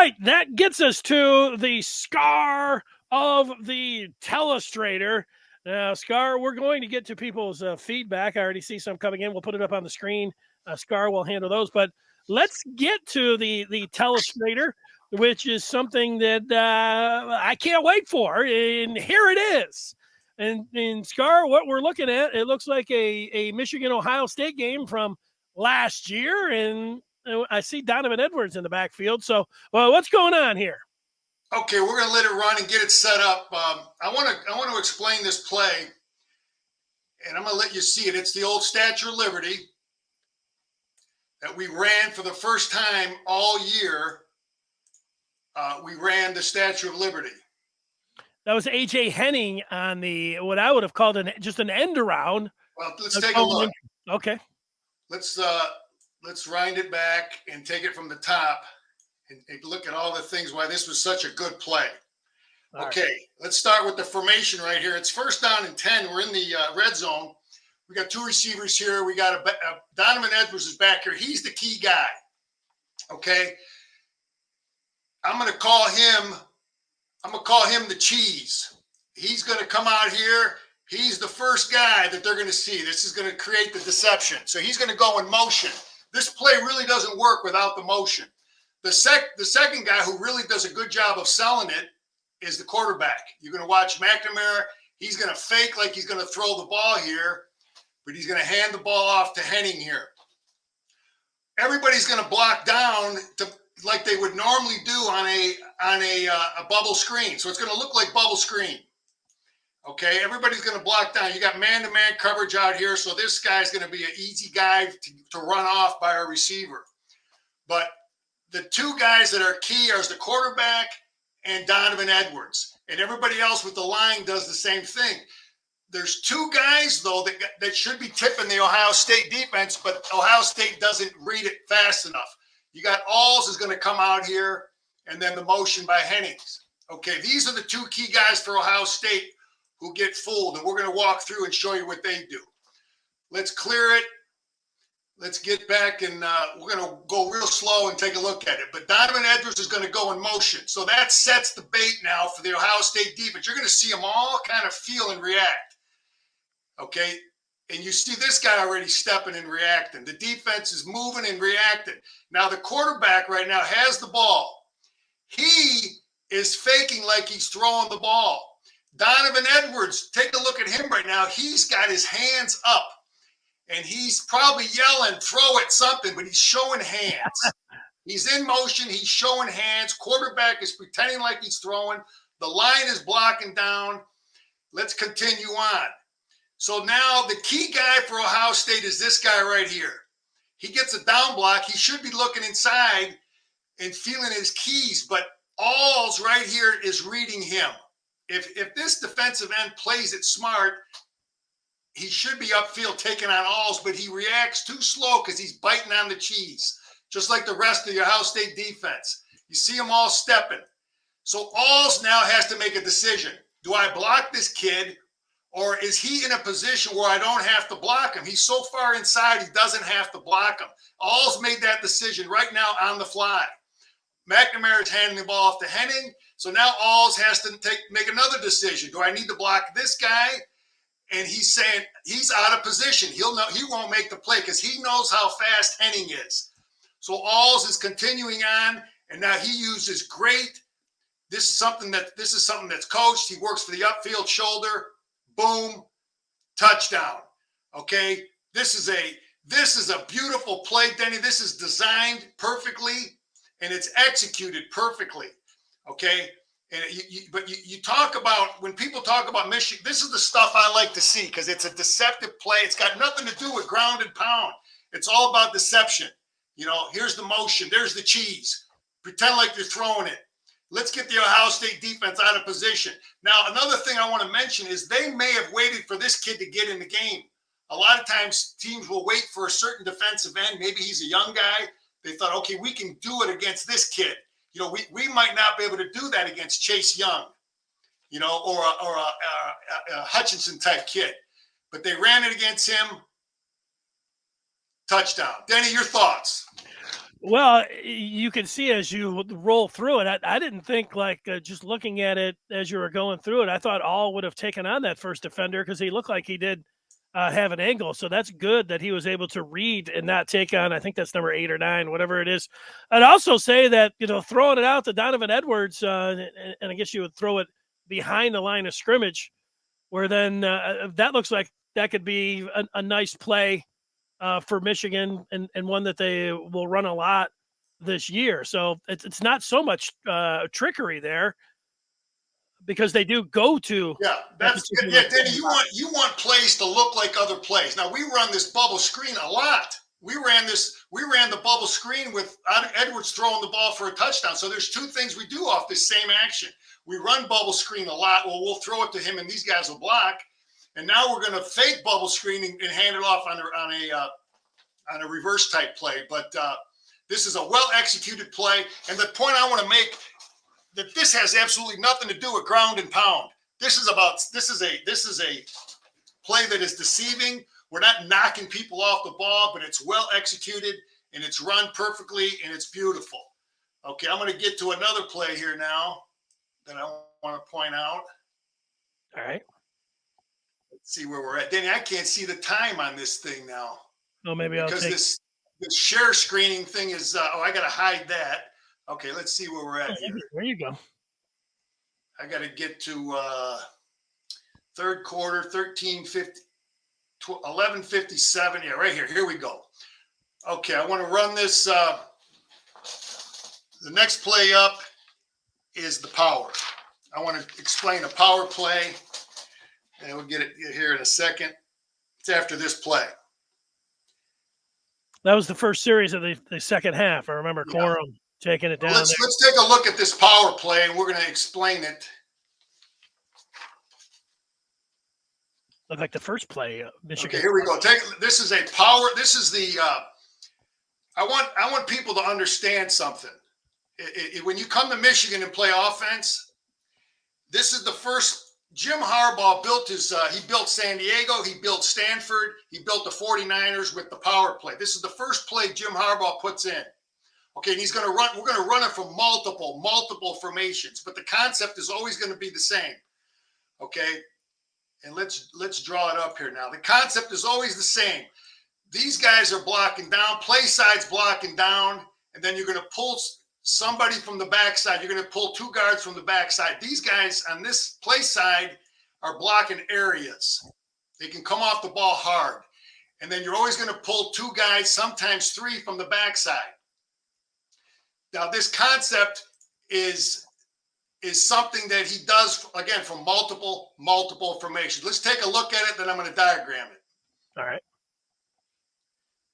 right, that gets us to the scar of the telestrator. Now, Scar, we're going to get to people's feedback. I already see some coming in. We'll put it up on the screen. Scar will handle those. But let's get to the telestrator, which is something that I can't wait for. And here it is. And Scar, what we're looking at, it looks like a Michigan-Ohio State game from last year. And I see Donovan Edwards in the backfield. So, what's going on here? Okay, we're going to let it run and get it set up. I want to explain this play, and I'm going to let you see it. It's the old Statue of Liberty that we ran for the first time all year. We ran the Statue of Liberty. That was A.J. Henning on the what I would have called just an end around. Well, let's take a look. Okay. Let's wind it back and take it from the top. And look at all the things why this was such a good play. Okay, let's start with the formation right here. It's 1st down and 10. We're in the red zone. We got 2 receivers here. We got Donovan Edwards is back here. He's the key guy. Okay, I'm going to call him the cheese. He's going to come out here. He's the first guy that they're going to see. This is going to create the deception. So he's going to go in motion. This play really doesn't work without the motion. The second guy who really does a good job of selling it is the quarterback. You're going to watch McNamara. He's going to fake like he's going to throw the ball here, but he's going to hand the ball off to Henning here. Everybody's going to block down like they would normally do on a bubble screen. So it's going to look like bubble screen. Okay, everybody's going to block down. You got man-to-man coverage out here, so this guy's going to be an easy guy to run off by our receiver. But the 2 guys that are key are the quarterback and Donovan Edwards. And everybody else with the line does the same thing. There's 2 guys, though, that should be tipping the Ohio State defense, but Ohio State doesn't read it fast enough. You got Alls is going to come out here, and then the motion by Hennings. Okay, these are the 2 key guys for Ohio State who get fooled, and we're going to walk through and show you what they do. Let's clear it. Let's get back, and we're going to go real slow and take a look at it. But Donovan Edwards is going to go in motion. So that sets the bait now for the Ohio State defense. You're going to see them all kind of feel and react. Okay? And you see this guy already stepping and reacting. The defense is moving and reacting. Now the quarterback right now has the ball. He is faking like he's throwing the ball. Donovan Edwards, take a look at him right now. He's got his hands up. And he's probably yelling, throw it, something, but he's showing hands. He's in motion. He's showing hands. Quarterback is pretending like he's throwing. The line is blocking down. Let's continue on. So now the key guy for Ohio State is this guy right here. He gets a down block. He should be looking inside and feeling his keys, but Alls right here is reading him. If this defensive end plays it smart, he should be upfield taking on Alls, but he reacts too slow because he's biting on the cheese, just like the rest of your Ohio State defense. You see them all stepping. So Alls now has to make a decision. Do I block this kid, or is he in a position where I don't have to block him? He's so far inside, he doesn't have to block him. Alls made that decision right now on the fly. McNamara is handing the ball off to Henning. So now Alls has to make another decision. Do I need to block this guy? And he's saying he's out of position. He won't make the play because he knows how fast Henning is. So Alls is continuing on, and now he uses great. This is something that's coached. He works for the upfield shoulder. Boom, touchdown. Okay, this is a beautiful play, Denny. This is designed perfectly, and it's executed perfectly. Okay. But you talk about, when people talk about Michigan, this is the stuff I like to see because it's a deceptive play. It's got nothing to do with ground and pound. It's all about deception. You know, here's the motion. There's the cheese. Pretend like you're throwing it. Let's get the Ohio State defense out of position. Now, another thing I want to mention is they may have waited for this kid to get in the game. A lot of times teams will wait for a certain defensive end. Maybe he's a young guy. They thought, okay, we can do it against this kid. You know, we might not be able to do that against Chase Young, you know, or a Hutchinson type kid. But they ran it against him. Touchdown. Denny, your thoughts? Well, you can see as you roll through it. I didn't think like just looking at it as you were going through it. I thought All would have taken on that first defender because he looked like he did have an angle. So that's good that he was able to read and not take on. I think that's number 8 or 9, whatever it is. I'd also say that throwing it out to Donovan Edwards, and I guess you would throw it behind the line of scrimmage, where then that looks like that could be a nice play for Michigan, and one that they will run a lot this year. So it's not so much trickery there because they do go to Yeah, that that's particular. yeah, Danny. You want plays to look like other plays. Now we run this bubble screen a lot. We ran the bubble screen with Edwards throwing the ball for a touchdown. So there's two things we do off this same action. We run bubble screen a lot. Well, we'll throw it to him, and these guys will block. And now we're going to fake bubble screen and hand it off on a reverse type play. But this is a well executed play. And the point I want to make, that this has absolutely nothing to do with ground and pound. This is a play that is deceiving. We're not knocking people off the ball, but it's well executed and it's run perfectly and it's beautiful. Okay, I'm going to get to another play here now that I want to point out. All right. Let's see where we're at. Danny, I can't see the time on this thing now. Oh, maybe I'll because take. this share screening thing is. I got to hide that. Okay, let's see where we're at here. There you go. I got to get to third quarter, 13:50, 11:57. Yeah, right here. Here we go. Okay, I want to run this. The next play up is the power. I want to explain a power play, and we'll get it here in a second. It's after this play. That was the first series of the second half. I remember Corum taking it down. Let's take a look at this power play, and we're going to explain it. Looked like the first play, Michigan. Okay, here we go. This is a power. This is the. I want people to understand something. When you come to Michigan and play offense, this is the first. Jim Harbaugh built he built San Diego, he built Stanford, he built the 49ers with the power play. This is the first play Jim Harbaugh puts in. Okay, and we're going to run it from multiple formations, but the concept is always going to be the same. Okay, and let's draw it up here now. The concept is always the same. These guys are blocking down, play side's blocking down, and then you're going to pull somebody from the backside. You're going to pull two guards from the backside. These guys on this play side are blocking areas. They can come off the ball hard. And then you're always going to pull two guys, sometimes three from the backside. Now, this concept is something that he does, again, from multiple formations. Let's take a look at it, then I'm going to diagram it. All right.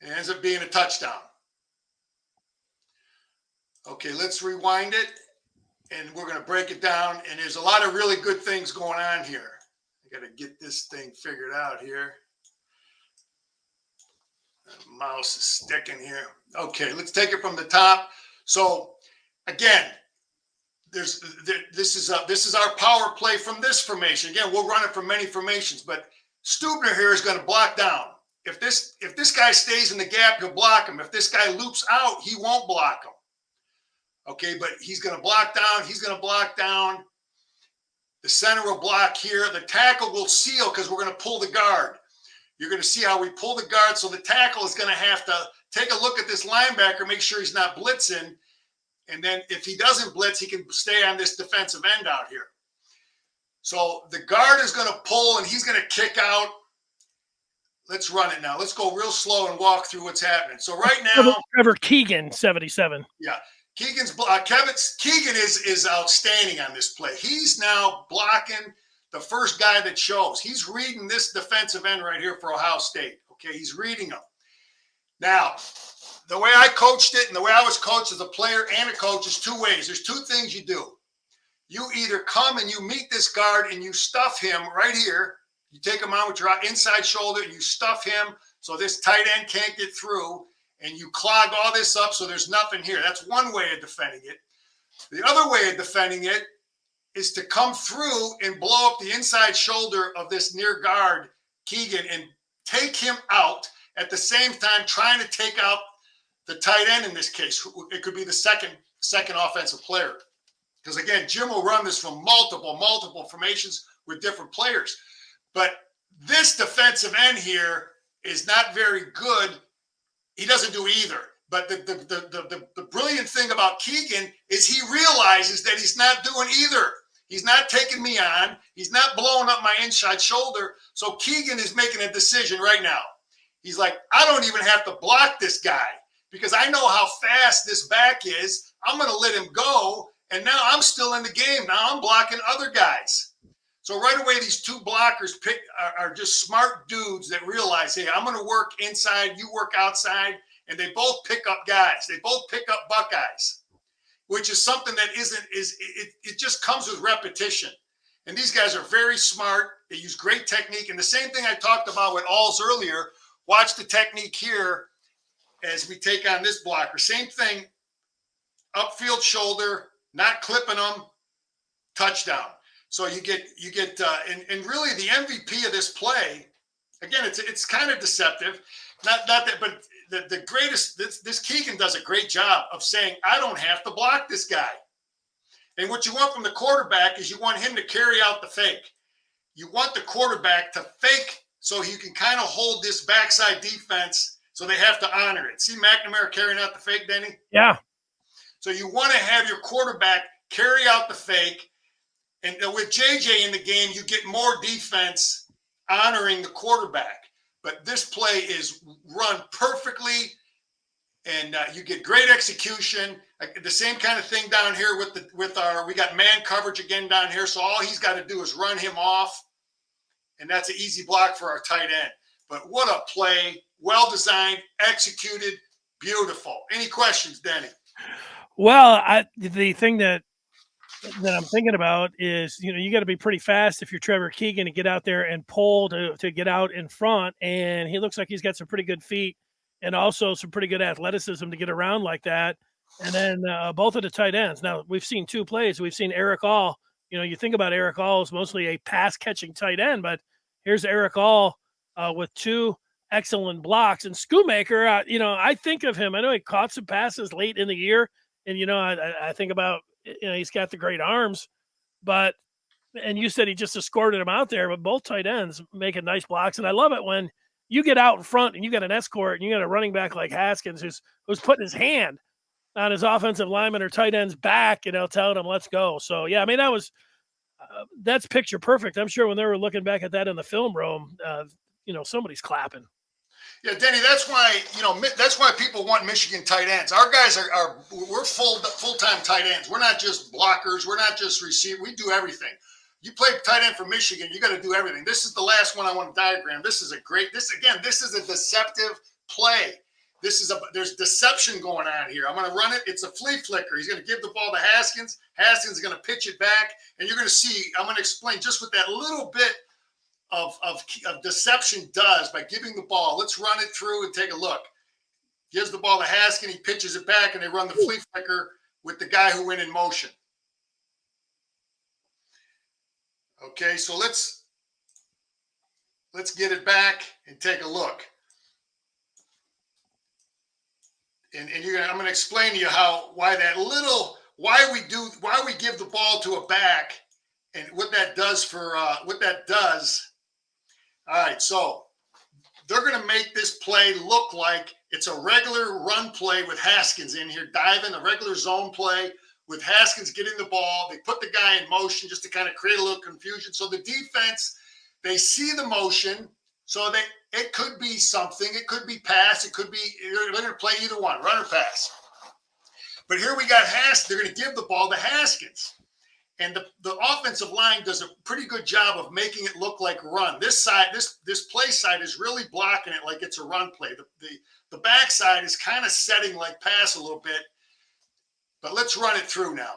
It ends up being a touchdown. Okay, let's rewind it, and we're going to break it down. And there's a lot of really good things going on here. I got to get this thing figured out here. The mouse is sticking here. Okay, let's take it from the top. So, again, this is our power play from this formation. Again, we'll run it from many formations, but Stubner here is going to block down. If this guy stays in the gap, he'll block him. If this guy loops out, he won't block him. Okay, but he's going to block down. He's going to block down. The center will block here. The tackle will seal because we're going to pull the guard. You're going to see how we pull the guard. So the tackle is going to have to take a look at this linebacker, make sure he's not blitzing. And then if he doesn't blitz, he can stay on this defensive end out here. So the guard is going to pull, and he's going to kick out. Let's run it now. Let's go real slow and walk through what's happening. So right now, Trevor Keegan, 77. Yeah. Keegan is outstanding on this play. He's now blocking the first guy that shows. He's reading this defensive end right here for Ohio State. Okay, he's reading them. Now, the way I coached it and the way I was coached as a player and a coach is two ways. There's two things you do. You either come and you meet this guard and you stuff him right here. You take him out with your inside shoulder and you stuff him so this tight end can't get through. And you clog all this up so there's nothing here. That's one way of defending it. The other way of defending it is to come through and blow up the inside shoulder of this near guard, Keegan, and take him out at the same time trying to take out the tight end in this case. It could be the second offensive player. Because again, Jim will run this from multiple formations with different players. But this defensive end here is not very good. He doesn't do either. But the brilliant thing about Keegan is he realizes that he's not doing either. He's not taking me on. He's not blowing up my inside shoulder. So Keegan is making a decision right now. He's like, I don't even have to block this guy because I know how fast this back is. I'm going to let him go. And now I'm still in the game. Now I'm blocking other guys. So right away, these two blockers are just smart dudes that realize, hey, I'm going to work inside, you work outside. And they both pick up guys. They both pick up Buckeyes, which is something that it just comes with repetition. And these guys are very smart. They use great technique. And the same thing I talked about with Alls earlier, watch the technique here as we take on this blocker. Same thing, upfield shoulder, not clipping them, touchdown. So you get and really the MVP of this play, again, it's kind of deceptive. Not that, but the greatest, this Keegan does a great job of saying, I don't have to block this guy. And what you want from the quarterback is you want him to carry out the fake. You want the quarterback to fake so you can kind of hold this backside defense so they have to honor it. See McNamara carrying out the fake, Denny? Yeah. So you want to have your quarterback carry out the fake. And with JJ in the game, you get more defense honoring the quarterback. But this play is run perfectly, and you get great execution. The same kind of thing down here we got man coverage again down here. So all he's got to do is run him off, and that's an easy block for our tight end. But what a play! Well designed, executed, beautiful. Any questions, Denny? Well, the thing that I'm thinking about is, you got to be pretty fast if you're Trevor Keegan to get out there and pull to get out in front. And he looks like he's got some pretty good feet and also some pretty good athleticism to get around like that. And then both of the tight ends. Now, we've seen two plays. We've seen Eric All. You think about Eric All as mostly a pass-catching tight end, but here's Eric All with two excellent blocks. And Schoonmaker, I think of him. I know he caught some passes late in the year. And, I think about, he's got the great arms, and you said he just escorted him out there, but both tight ends making nice blocks. And I love it when you get out in front and you got an escort and you got a running back like Haskins who's putting his hand on his offensive lineman or tight end's back, telling him, let's go. So, yeah, I mean, that's picture perfect. I'm sure when they were looking back at that in the film room, somebody's clapping. Yeah, Denny, that's why people want Michigan tight ends. Our guys we're full-time tight ends. We're not just blockers. We're not just receivers. We do everything. You play tight end for Michigan, you got to do everything. This is the last one I want to diagram. This is a deceptive play. There's deception going on here. I'm going to run it. It's a flea flicker. He's going to give the ball to Haskins. Haskins is going to pitch it back, and you're going to see. I'm going to explain just what that little bit of deception does by giving the ball. Let's run it through and take a look. Gives the ball to Haskins, he pitches it back, and they run the flea flicker with the guy who went in motion. Okay, so let's get it back and take a look. And I'm going to explain to you why we give the ball to a back and what that does All right, so they're going to make this play look like it's a regular run play with Haskins in here, diving, a regular zone play with Haskins getting the ball. They put the guy in motion just to kind of create a little confusion. So the defense, they see the motion, so it could be something. It could be pass. It could be, they're going to play either one, run or pass. But here we got Haskins. They're going to give the ball to Haskins. And the offensive line does a pretty good job of making it look like a run. This side, this play side is really blocking it like it's a run play. The back side is kind of setting like pass a little bit. But let's run it through now.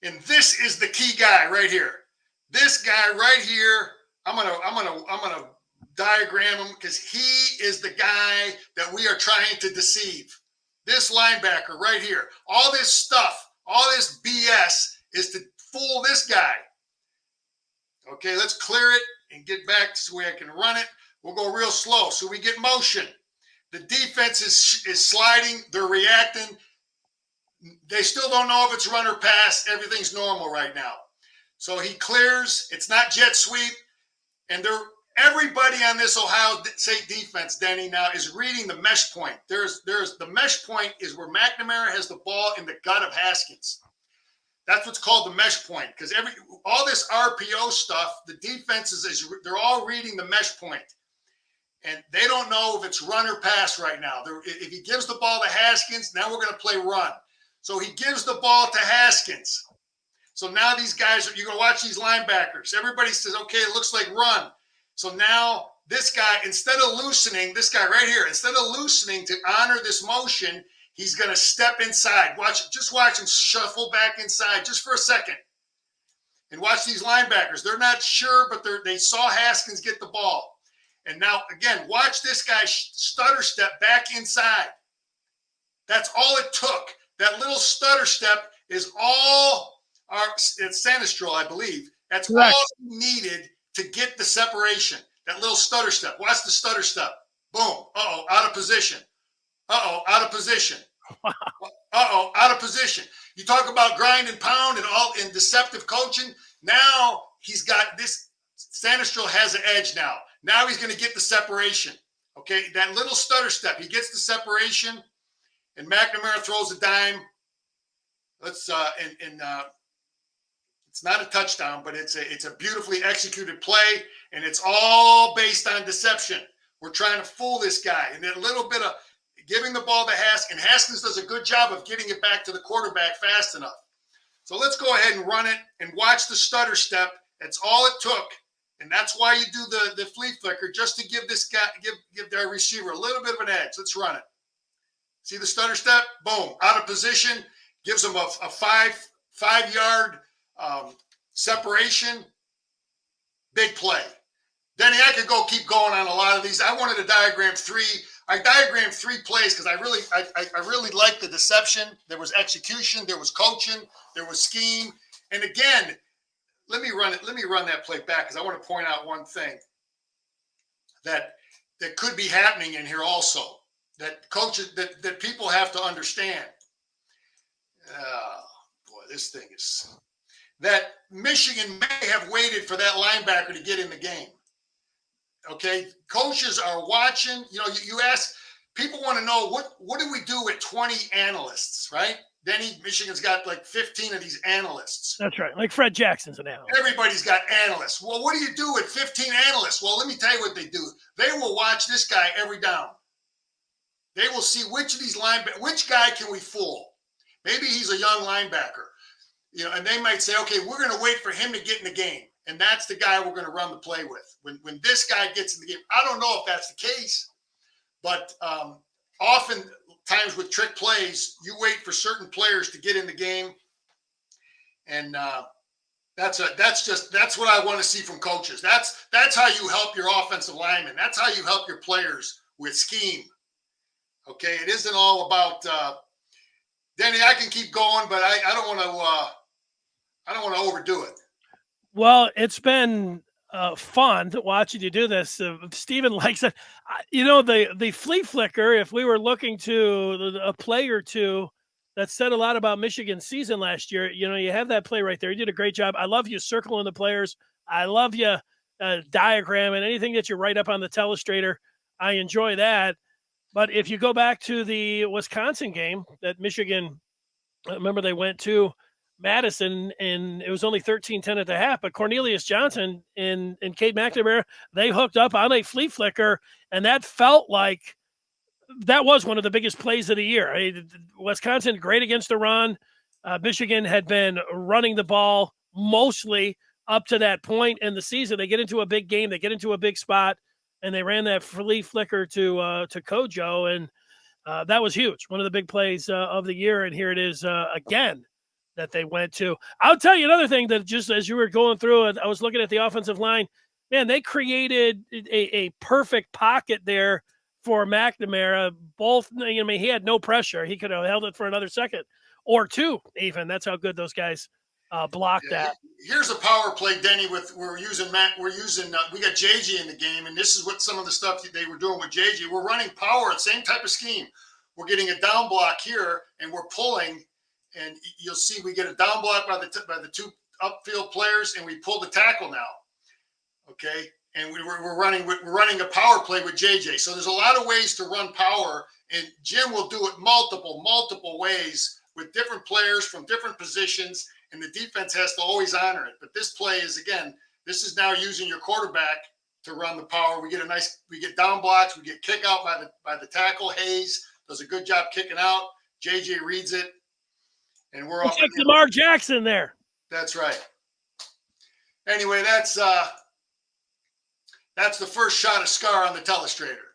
And this is the key guy right here. This guy right here, I'm gonna diagram him because he is the guy that we are trying to deceive. This linebacker right here. All this stuff, all this BS is to fool this guy. Okay, let's clear it and get back so I can run it. We'll go real slow. So we get motion. The defense is sliding. They're reacting. They still don't know if it's run or pass. Everything's normal right now. So he clears. It's not jet sweep. And everybody on this Ohio State defense, Denny, now is reading the mesh point. There's the mesh point is where McNamara has the ball in the gut of Haskins. That's what's called the mesh point, because all this RPO stuff, the defenses they're all reading the mesh point. And they don't know if it's run or pass right now. If he gives the ball to Haskins, now we're going to play run. So he gives the ball to Haskins. So now these guys, you're going to watch these linebackers. Everybody says, okay, it looks like run. So now this guy, instead of loosening, this guy right here, instead of loosening to honor this motion, he's going to step inside. Just watch him shuffle back inside just for a second. And watch these linebackers. They're not sure, but they saw Haskins get the ball. And now, again, watch this guy stutter step back inside. That's all it took. That little stutter step is all it's Sanistrol, I believe. That's correct. All needed to get the separation. That little stutter step. Watch the stutter step. Boom. Uh-oh, out of position. Uh-oh, out of position. Uh-oh, out of position. You talk about grind and pound and deceptive coaching. Now he's got this. Sanistrol has an edge now. Now he's going to get the separation. Okay, that little stutter step. He gets the separation, and McNamara throws a dime. It's not a touchdown, but it's a beautifully executed play, and it's all based on deception. We're trying to fool this guy, and then a little bit of giving the ball to Haskins. And Haskins does a good job of getting it back to the quarterback fast enough. So let's go ahead and run it and watch the stutter step. That's all it took. And that's why you do the flea flicker, just to give this guy, give their receiver a little bit of an edge. Let's run it. See the stutter step? Boom, out of position, gives him a 5-yard separation. Big play. Denny, I could keep going on a lot of these. I wanted to diagram three. I diagrammed 3 plays because I really liked the deception. There was execution, there was coaching, there was scheme, and again. Let me run that play back because I want to point out one thing that could be happening in here also. That coaches that people have to understand. Boy, this thing is that Michigan may have waited for that linebacker to get in the game. Okay, coaches are watching. You know, you ask people want to know what do we do with 20 analysts, right? Denny, Michigan's got like 15 of these analysts. That's right. Like Fred Jackson's an analyst. Everybody's got analysts. Well, what do you do with 15 analysts? Well, let me tell you what they do. They will watch this guy every down. They will see which guy can we fool? Maybe he's a young linebacker. You know, and they might say, okay, we're going to wait for him to get in the game. And that's the guy we're going to run the play with. When this guy gets in the game, I don't know if that's the case, but often times with trick plays, you wait for certain players to get in the game, and that's what I want to see from coaches. That's how you help your offensive linemen. That's how you help your players with scheme. Okay, it isn't all about Denny. I can keep going, but I don't want to overdo it. Well, it's been fun watching you do this. Steven likes it. You know, the flea flicker, if we were looking to a play or two that said a lot about Michigan's season last year, you know, you have that play right there. You did a great job. I love you circling the players. I love you diagramming anything that you write up on the telestrator. I enjoy that. But if you go back to the Wisconsin game that Michigan, remember they went to Madison, and it was only 13-10 at the half, but Cornelius Johnson and Cade McNamara, they hooked up on a flea flicker, and that felt like that was one of the biggest plays of the year. I mean, Wisconsin, great against the run. Michigan had been running the ball mostly up to that point in the season. They get into a big game, they get into a big spot, and they ran that flea flicker to Kojo, and that was huge. One of the big plays of the year, and here it is again that they went to. I'll tell you another thing that just as you were going through it, I was looking at the offensive line. Man, they created a perfect pocket there for McNamara. Both, I mean, he had no pressure. He could have held it for another second or two even. That's how good those guys block that. Here's a power play, Denny. We're using we got JJ in the game, and this is what some of the stuff that they were doing with JJ. We're running power, same type of scheme. We're getting a down block here, and we're pulling, and you'll see we get a down block by the two upfield players, and we pull the tackle now. Okay, and we're running a power play with JJ. So there's a lot of ways to run power, and Jim will do it multiple ways with different players from different positions. And the defense has to always honor it. But this play is, again, this is now using your quarterback to run the power. We get down blocks, we get kick out by the tackle. Hayes does a good job kicking out. JJ reads it, and we're off. Lamar Jackson there. That's right. Anyway, that's the first shot of Scar on the telestrator.